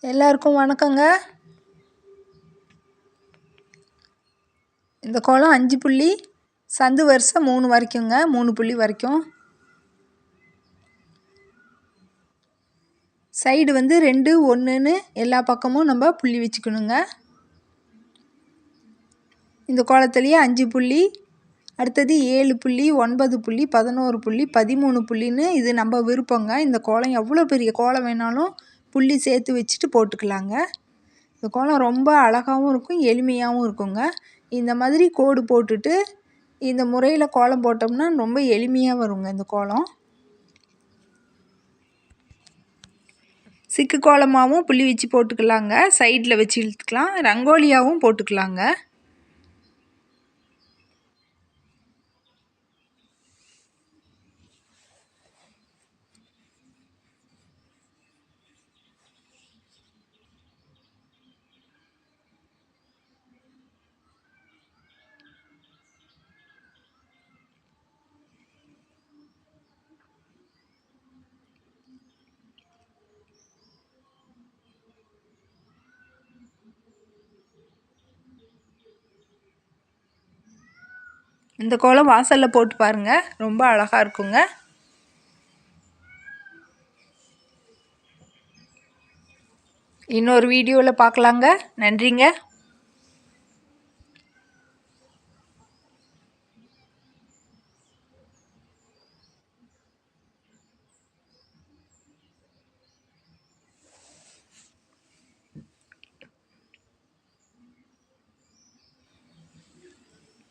எல்லாருக்கும் வணக்கங்க. இந்த கோலம் 5 புள்ளி சந்து வரிசை 3 வரைக்குங்க. 3 புள்ளி வரைக்கும். சைடு வந்து 2 1ன்னு எல்லா பக்கமும் நம்ம புள்ளி வச்சுக்கணுங்க. இந்த கோலத்துலேயே 5 புள்ளி, அடுத்தது 7 புள்ளி, 9 புள்ளி, 11 புள்ளி, 13 புள்ளின்னு இது நம்ம விருப்பங்க. இந்த கோலம் எவ்வளோ பெரிய கோலம் வேணாலும் புள்ளி சேர்த்து வச்சுட்டு போட்டுக்கலாங்க. இந்த கோலம் ரொம்ப அழகாகவும் இருக்கும், எளிமையாகவும் இருக்குங்க. இந்த மாதிரி கோடு போட்டுட்டு இந்த முறையில் கோலம் போட்டோம்னா ரொம்ப எளிமையாக வருங்க இந்த கோலம். சிக்கு கோலமாகவும் புள்ளி வச்சு போட்டுக்கலாங்க. சைடில் வச்சு இழுத்துக்கலாம். ரங்கோலியாகவும் போட்டுக்கலாங்க. இந்த கோலம் வாசலில் போட்டு பாருங்கள், ரொம்ப அழகாக இருக்குங்க. இன்னொரு வீடியோவில் பார்க்கலாங்க. நன்றிங்க.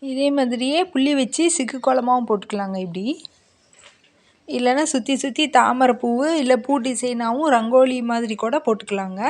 இதே மாதிரியே புள்ளி வச்சு சிக்கு கோலமாகவும் போட்டுக்கலாங்க. இப்படி இல்லைன்னா சுற்றி சுற்றி தாமரை பூவு இல்லை பூ டிசைனாகவும் ரங்கோலி மாதிரி கூட போட்டுக்கலாங்க.